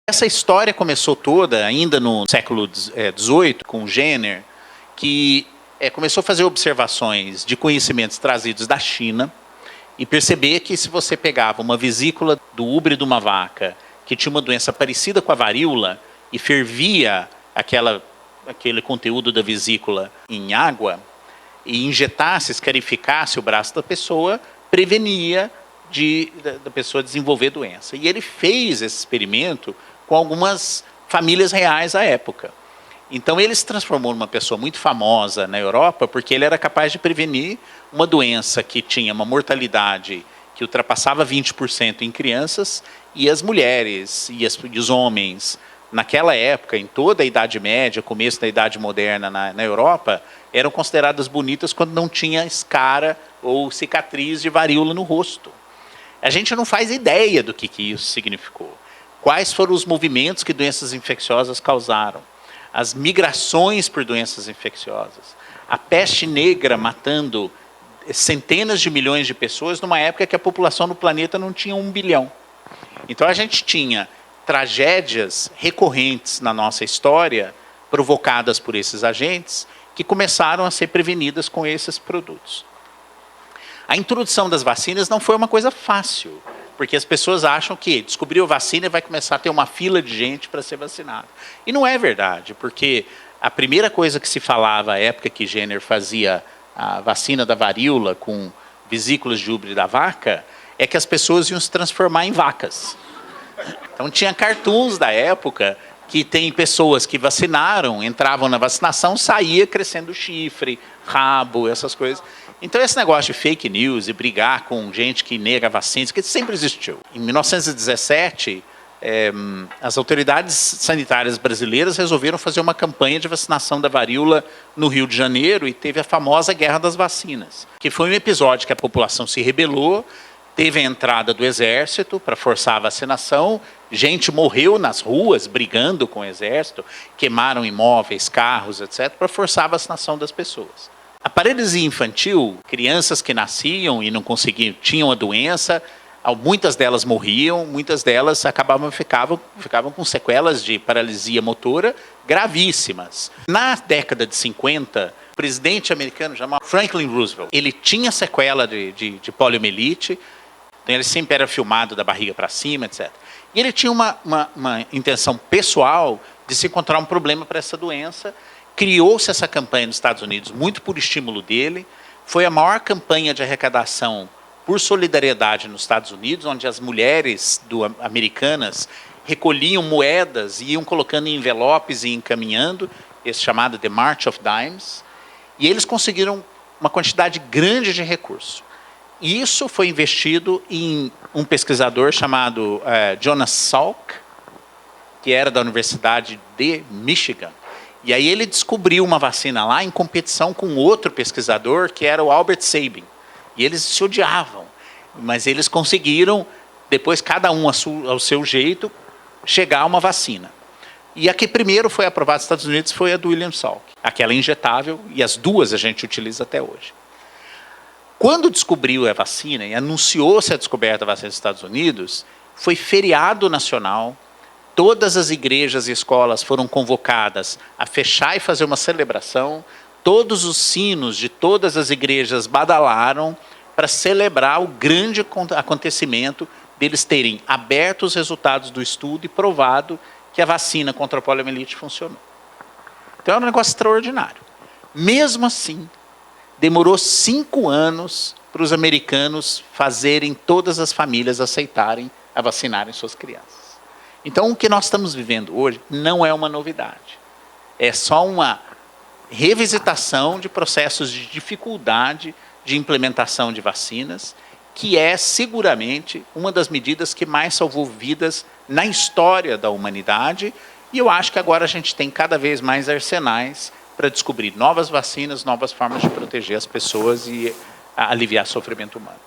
Essa história começou toda ainda no século XVIII, com Jenner, que começou a fazer observações de conhecimentos trazidos da China e perceber que se você pegava uma vesícula do úbre de uma vaca que tinha uma doença parecida com a varíola e fervia aquele conteúdo da vesícula em água e injetasse, escarificasse o braço da pessoa, prevenia da pessoa desenvolver doença. E ele fez esse experimento com algumas famílias reais à época. Então ele se transformou numa pessoa muito famosa na Europa porque ele era capaz de prevenir uma doença que tinha uma mortalidade que ultrapassava 20% em crianças, e as mulheres e os homens, naquela época, em toda a Idade Média, começo da Idade Moderna na Europa, eram consideradas bonitas quando não tinha escara ou cicatriz de varíola no rosto. A gente não faz ideia do que isso significou. Quais foram os movimentos que doenças infecciosas causaram? As migrações por doenças infecciosas. A peste negra matando centenas de milhões de pessoas numa época que a população do planeta não tinha 1 bilhão. Então a gente tinha tragédias recorrentes na nossa história provocadas por esses agentes que começaram a ser prevenidas com esses produtos. A introdução das vacinas não foi uma coisa fácil, porque as pessoas acham que descobriu a vacina e vai começar a ter uma fila de gente para ser vacinado. E não é verdade, porque a primeira coisa que se falava à época que Jenner fazia a vacina da varíola com vesículas de úbre da vaca é que as pessoas iam se transformar em vacas. Então tinha cartoons da época que tem pessoas que vacinaram, entravam na vacinação, saía crescendo chifre, rabo, essas coisas. Então esse negócio de fake news e brigar com gente que nega vacinas, que sempre existiu. Em 1917, as autoridades sanitárias brasileiras resolveram fazer uma campanha de vacinação da varíola no Rio de Janeiro e teve a famosa Guerra das Vacinas, que foi um episódio que a população se rebelou, teve a entrada do exército para forçar a vacinação, gente morreu nas ruas brigando com o exército, queimaram imóveis, carros, etc., para forçar a vacinação das pessoas. A paralisia infantil, crianças que nasciam e não conseguiam, tinham a doença, muitas delas morriam, muitas delas ficavam com sequelas de paralisia motora gravíssimas. Na década de 50, o presidente americano chamado Franklin Roosevelt, ele tinha sequela de poliomielite, ele sempre era filmado da barriga para cima, etc. E ele tinha uma intenção pessoal de se encontrar um problema para essa doença. Criou-se essa campanha nos Estados Unidos, muito por estímulo dele. Foi a maior campanha de arrecadação por solidariedade nos Estados Unidos, onde as mulheres americanas recolhiam moedas e iam colocando em envelopes e encaminhando, esse chamado The March of Dimes, e eles conseguiram uma quantidade grande de recursos. E isso foi investido em um pesquisador chamado Jonas Salk, que era da Universidade de Michigan. E aí ele descobriu uma vacina lá em competição com outro pesquisador, que era o Albert Sabin. E eles se odiavam, mas eles conseguiram, depois cada um ao seu jeito, chegar a uma vacina. E a que primeiro foi aprovada nos Estados Unidos foi a do William Salk, aquela injetável, e as duas a gente utiliza até hoje. Quando descobriu a vacina e anunciou-se a descoberta da vacina dos Estados Unidos, foi feriado nacional, todas as igrejas e escolas foram convocadas a fechar e fazer uma celebração, todos os sinos de todas as igrejas badalaram para celebrar o grande acontecimento deles terem aberto os resultados do estudo e provado que a vacina contra a poliomielite funcionou. Então é um negócio extraordinário. Mesmo assim, demorou 5 anos para os americanos fazerem todas as famílias aceitarem a vacinarem suas crianças. Então o que nós estamos vivendo hoje não é uma novidade. É só uma revisitação de processos de dificuldade de implementação de vacinas, que é seguramente uma das medidas que mais salvou vidas na história da humanidade, e eu acho que agora a gente tem cada vez mais arsenais para descobrir novas vacinas, novas formas de proteger as pessoas e aliviar o sofrimento humano.